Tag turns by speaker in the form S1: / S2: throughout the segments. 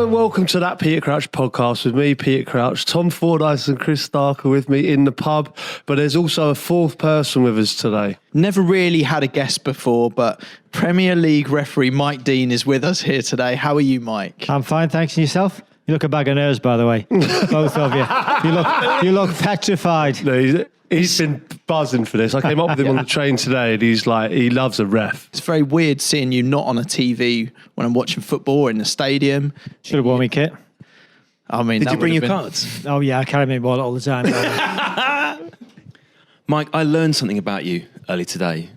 S1: and welcome to That Peter Crouch podcast with me, Peter Crouch. Tom Fordyce and Chris Stark are with me in the pub, but there's also a fourth person with us today.
S2: Never really had a guest before, but Premier League referee Mike Dean is with us here today. How are you, Mike?
S3: I'm fine, thanks. And yourself? You look a bag of nerves, by the way. Both of you. You look petrified.
S1: No, he's been buzzing for this. I came up with him on the train today and he's like, he loves a ref.
S2: It's very weird seeing you not on a TV when I'm watching football or in the stadium.
S3: Should have worn me kit.
S2: I mean,
S4: Did you bring your
S2: been...
S4: cards?
S3: Oh, yeah, I carry my wallet all the time.
S4: Mike, I learned something about you early today.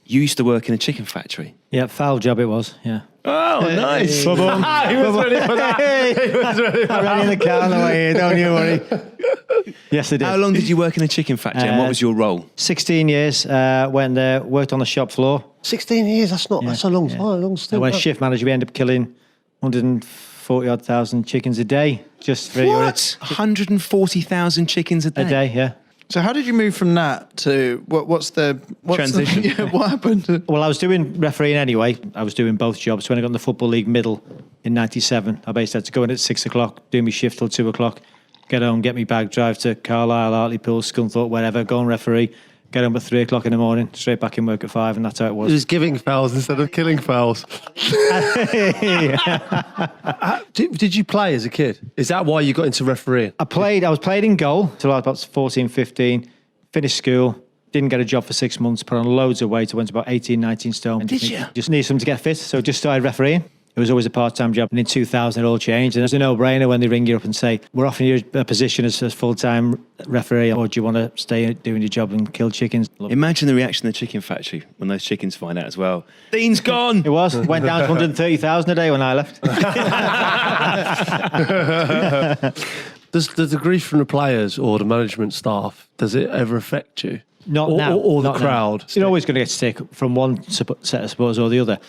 S4: You used to work in a chicken factory.
S3: Yeah, foul job it was, yeah.
S4: Oh, nice.
S1: He was ready for that. He was ready for
S3: I'm
S1: that.
S3: ready in the car on the way here, don't you worry. Yes, I did.
S4: How long did you work in a chicken factory and what was your role?
S3: 16 years, went there, worked on the shop floor.
S1: 16 years, that's a long time, long
S3: I
S1: stint.
S3: went shift manager, we ended up killing 140,000 chickens a day. Just for
S4: What? 140,000 chickens a day?
S3: a day, yeah.
S2: So how did you move from that to what's the
S4: Transition?
S2: What happened?
S3: Well, I was doing refereeing anyway. I was doing both jobs. When I got in the Football League middle in '97, I basically had to go in at 6 o'clock, do my shift till 2 o'clock, get home, get me bag, drive to Carlisle, Hartlepool, Scunthorpe, wherever, go and referee, get home at 3 o'clock in the morning, straight back in work at 5, and that's how it
S1: He
S3: was.
S1: was giving fouls instead of killing fouls. Did you play as a kid? Is that why you got into refereeing?
S3: I was played in goal till I was about 14, 15, finished school, didn't get a job for 6 months, put on loads of weight. I went to about 18, 19 stone.
S4: Did you?
S3: Just needed something to get fit, so just started refereeing. It was always a part-time job. And in 2000, it all changed. And it's a no-brainer when they ring you up and say, we're offering you a position as a full-time referee, or do you want to stay doing your job and kill chickens?
S4: Imagine the reaction of the chicken factory when those chickens find out as well. Dean's gone!
S3: It was. Went down to 130,000 a day when I left.
S1: Does the grief from the players or the management staff, does it ever affect you?
S3: Not
S1: or,
S3: now.
S1: Or the
S3: Not
S1: crowd?
S3: Now. You're always going to get stick from one set of supporters or the other.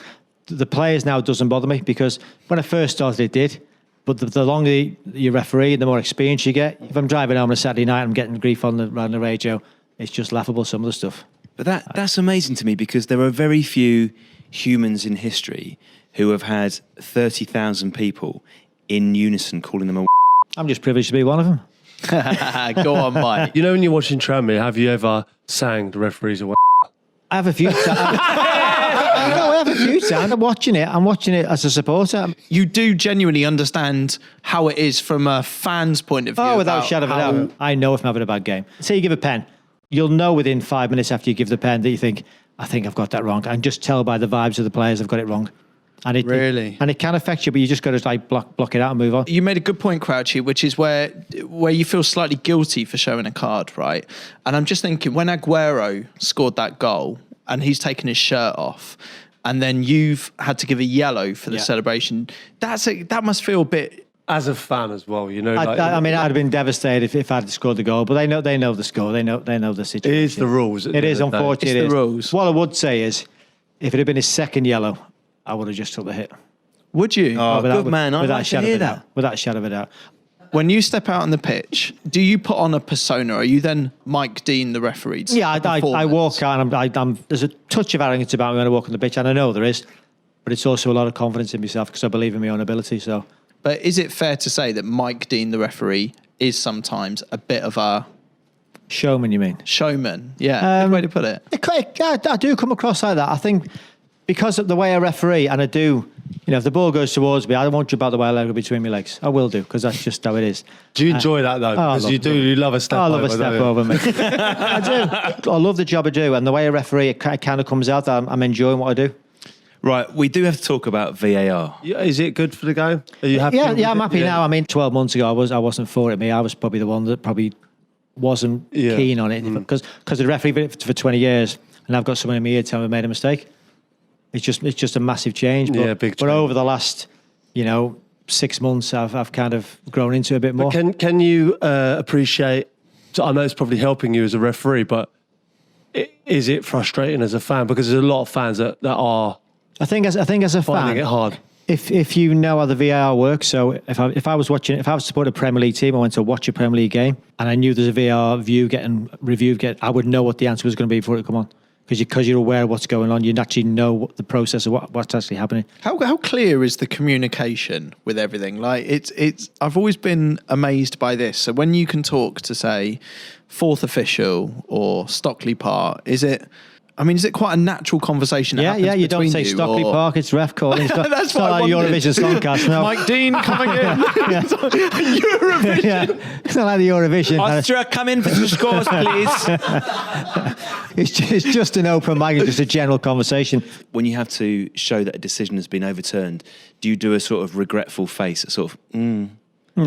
S3: The players now doesn't bother me because when I first started, it did. But the longer you referee, the more experience you get. If I'm driving home on a Saturday night, I'm getting grief on the radio. It's just laughable, some of the stuff.
S4: But that's amazing to me because there are very few humans in history who have had 30,000 people in unison calling them a
S3: I'm just privileged to be one of them.
S2: Go on, Mike.
S1: You know when you're watching Tranmere, have you ever sang the referees away?
S3: I have a few times. I have a few times. I'm watching it as a supporter.
S2: You do genuinely understand how it is from a fan's point of view.
S3: Oh, without a
S2: about
S3: shadow of a
S2: how-
S3: doubt. I know if I'm having a bad game. Say you give a pen. You'll know within 5 minutes after you give the pen that you think, I think I've got that wrong. And just tell by the vibes of the players I've got it wrong. And it
S2: Really?
S3: and it can affect you, but you just got to like block it out and move on.
S2: You made a good point, Crouchy, which is where you feel slightly guilty for showing a card, right? And I'm just thinking, when Aguero scored that goal and he's taken his shirt off, and then you've had to give a yellow for the celebration, that must feel a bit.
S1: As a fan as well, you know.
S3: I mean, I'd have been devastated if I'd scored the goal, but they know the score. They know the situation.
S1: It is the rules.
S3: It is, unfortunately.
S2: It's the rules.
S3: What I would say is, if it had been his second yellow, I would have just took the hit.
S2: Would you?
S4: Oh, good man. I'd like to hear that.
S3: Without a shadow of a doubt.
S2: When you step out on the pitch, do you put on a persona? Are you then Mike Dean, the referee?
S3: Yeah, I walk out and I'm there's a touch of arrogance about me when I walk on the pitch, and I know there is, but it's also a lot of confidence in myself because I believe in my own ability. So,
S2: But is it fair to say that Mike Dean, the referee, is sometimes a bit of a
S3: showman, you mean?
S2: showman? Yeah, good way to put it.
S3: I do come across like that. I think because of the way I referee, and I do, if the ball goes towards me, I won't jump out the way I leg it between my legs. I will do, because that's just how it is.
S1: Do you enjoy that though? Because you love a step over.
S3: I love a step over me. I do. I love the job I do, and the way I referee, it kind of comes out that I'm enjoying what I do.
S4: Right, we do have to talk about VAR.
S1: Is it good for the game? Are you happy?
S3: Yeah, I'm happy now. I mean, 12 months ago, I wasn't for it. I was probably the one that probably wasn't keen on it because the referee for 20 years, and I've got someone in my ear telling me I made a mistake. It's just a massive change. But,
S1: big change.
S3: But over the last, 6 months, I've kind of grown into it a bit more.
S1: Can you appreciate? So I know it's probably helping you as a referee, but is it frustrating as a fan? Because there's a lot of fans that are.
S3: I think as a fan,
S1: finding it hard.
S3: If you know how the VAR works, so if I was supporting a Premier League team, I went to watch a Premier League game, and I knew there's a VAR view getting reviewed, I would know what the answer was going to be before it come on. because you're aware of what's going on. You naturally know what the process of what's actually happening.
S2: How clear is the communication with everything? Like it's I've always been amazed by this. So when you can talk to, say, fourth official or Stockley Park, is it quite a natural converation?
S3: Yeah, you don't say Stockley Park, it's ref calling. It's not,
S2: That's
S3: it's not
S2: what I
S3: like
S2: wondered.
S3: Eurovision song cast. No.
S2: Mike Dean coming in. Eurovision.
S3: Yeah. It's not like the Eurovision.
S4: Austria, come in for some scores, please.
S3: It's just an open mic and just a general conversation.
S4: When you have to show that a decision has been overturned, do you do a sort of regretful face, a sort of,
S3: No,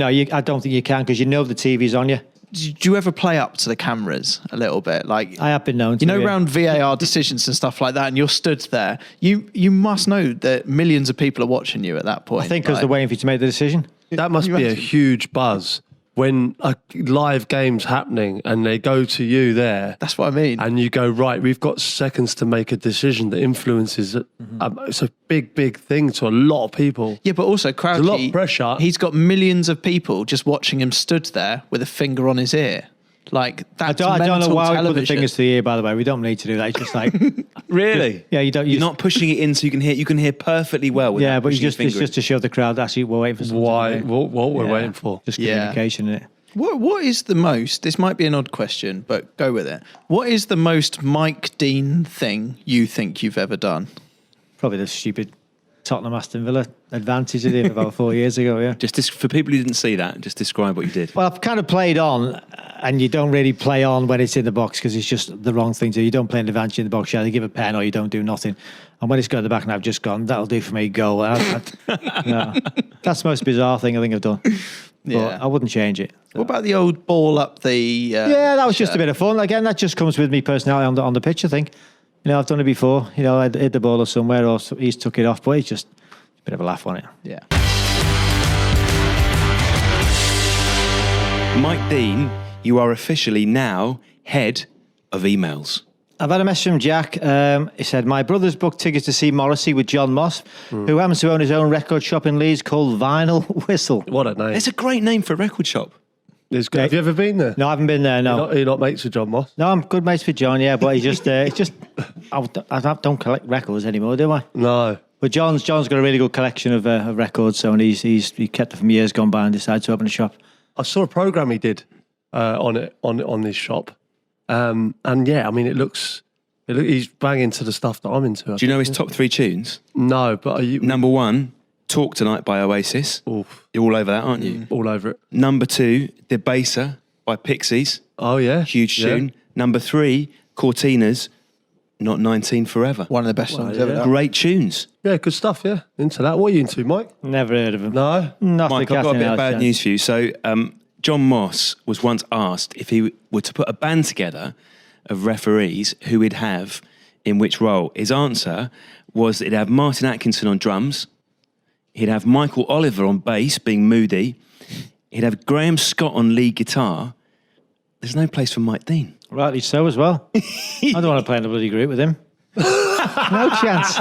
S3: I don't think you can, because you know the TV's on you.
S2: Do you ever play up to the cameras a little bit? Like
S3: I have been known to.
S2: You know, around VAR decisions and stuff like that, and you're stood there. You must know that millions of people are watching you at that point.
S3: I think because they're waiting for you to make the decision.
S1: That must be a huge buzz when a live game's happening and they go to you there.
S2: That's what I mean.
S1: And you go, right, we've got seconds to make a decision that influences it. It's a big thing to a lot of people.
S2: Yeah, but also Crouchy,
S1: There's a lot of pressure.
S2: He's got millions of people just watching him stood there with a finger on his ear. Like that's
S3: I don't know why we put the
S2: television.
S3: fingers to the ear, by the way. We don't need to do that. It's just like...
S4: really?
S3: Yeah, you don't...
S4: You're not pushing it in so you can hear. You can hear perfectly well. Without
S3: Yeah, but
S4: pushing your
S3: it's
S4: finger
S3: just to show the crowd actually we're waiting for something.
S1: Why?
S3: Right?
S1: What we're
S3: Yeah.
S1: waiting for?
S3: Just
S2: Yeah.
S3: communication, innit?
S2: What is the most? This might be an odd question, but go with it. What is the most Mike Dean thing you think you've ever done?
S3: Probably the stupid Tottenham Aston Villa advantage of him about 4 years ago, yeah.
S4: Just for people who didn't see that, just describe what you did.
S3: Well, I've kind of played on, and you don't really play on when it's in the box because it's just the wrong thing to do. You don't play an advantage in the box. You either give a pen or you don't do nothing. And when it's got at the back and I've just gone, that'll do for me, go. No, that's the most bizarre thing I think I've done.
S2: Yeah.
S3: But I wouldn't change it.
S2: What about the old ball up the?
S3: Yeah, that was just a bit of fun. Again, that just comes with me personality on the pitch, I think. You know, I've done it before. You know, I'd hit the ball or somewhere or he's took it off, but it's just a bit of a laugh on it.
S2: Yeah.
S4: Mike Dean, you are officially now head of emails.
S3: I've had a message from Jack. He said, my brother's booked tickets to see Morrissey with John Moss, who happens to own his own record shop in Leeds called Vinyl Whistle.
S1: What a name!
S4: It's a great name for a record shop.
S1: It's good. Have you ever been there?
S3: No, I haven't been there, no.
S1: You're not mates with John Moss?
S3: No, I'm good mates with John, yeah, but he's just, I don't collect records anymore, do I?
S1: No.
S3: But John's got a really good collection of records, so and he kept it from years gone by and decided to open a shop.
S1: I saw a program he did on this shop, and yeah, I mean, he's banging to the stuff that I'm into.
S4: Do you know his top 3 tunes?
S1: No, but are you
S4: Number 1, Talk Tonight by Oasis.
S1: Oof.
S4: You're all over that, aren't you?
S1: all over it?
S4: Number 2, Debaser by Pixies.
S1: Oh yeah,
S4: Huge
S1: Yeah.
S4: tune. Number 3, Cortina's Not 19 Forever.
S2: One of the best songs ever.
S1: yeah.
S2: done.
S4: Great tunes.
S1: Yeah, good stuff. Yeah, into that. What are you into, Mike?
S3: Never heard of him.
S1: No.
S3: Not
S4: Mike, I've got a bit of bad news for you. So, John Moss was once asked if he were to put a band together of referees, who he'd have in which role. His answer was that he'd have Martin Atkinson on drums, he'd have Michael Oliver on bass, being moody, he'd have Graham Scott on lead guitar. There's no place for Mike Dean.
S3: Rightly so as well. I don't want to play in a bloody group with him. No chance.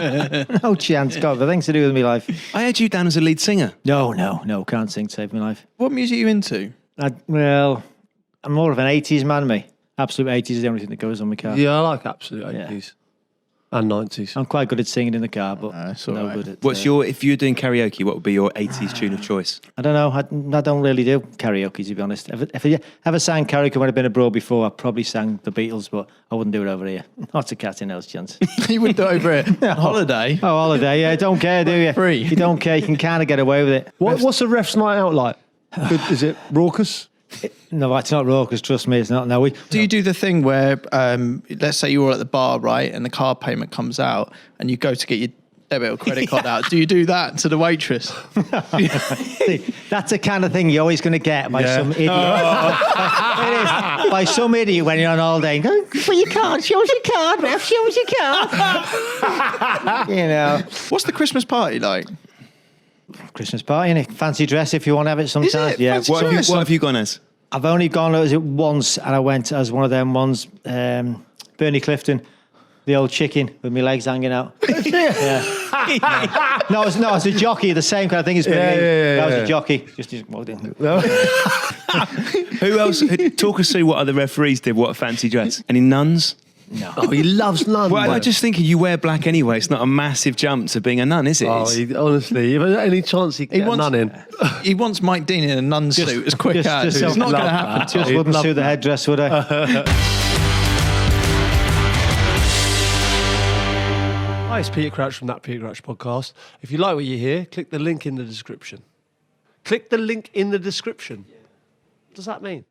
S3: No chance. God, the things to do with my life.
S4: I had you down as a lead singer.
S3: No, can't sing to save my life.
S2: What music are you into?
S3: Well, I'm more of an 80s man, me. Absolute 80s is the only thing that goes on my car.
S1: Yeah, I like absolute
S3: Yeah.
S1: 80s and 90s.
S3: I'm quite good at singing in the car, but
S2: it's all
S3: no
S2: right.
S3: good at...
S4: What's if you were doing karaoke, what would be your 80s tune of choice?
S3: I don't know. I don't really do karaoke, to be honest. If I ever sang karaoke when I've been abroad before, I probably sang the Beatles, but I wouldn't do it over here. Not a cat in hell's chance.
S2: You wouldn't do it over it. Holiday.
S3: Oh, holiday, yeah. Don't care, do you?
S2: Free.
S3: You don't care. You can kind of get away with it.
S1: What's a ref's night out like? Good, is it raucous?
S3: No, it's not raucous. Trust me, it's not. No,
S2: Do you do the thing where, let's say you're at the bar, right, and the card payment comes out, and you go to get your debit or credit card out? Do you do that to the waitress?
S3: See, that's the kind of thing you're always going to get by
S1: Yeah.
S3: some idiot. It is by some idiot when you're on holiday. Go for your card. Show us your card, ref. Show us your card. You know,
S2: What's the Christmas party like?
S3: Christmas party, innit? Fancy dress if you want to have it sometimes.
S2: it?
S3: Yeah.
S2: Fancy
S4: What have you gone as?
S3: I've only gone as it once, and I went as one of them ones. Bernie Clifton, the old chicken with my legs hanging out. Yeah. No, it's a jockey. The same kind of thing as Bernie. That was a jockey. Just walked in.
S4: Who else? Talk us through what other referees did. What a fancy dress. Any nuns?
S3: No.
S1: Oh, he loves nuns.
S4: Well, I just think you wear black anyway. It's not a massive jump to being a nun, is it?
S1: Oh, honestly, if there's any chance he can get a nun in.
S2: He wants Mike Dean in a nun suit as quick as. It's not going to happen.
S3: Just wouldn't suit the headdress, would I?
S1: Hi, it's Peter Crouch from That Peter Crouch podcast. If you like what you hear, click the link in the description. Click the link in the description. What does that mean?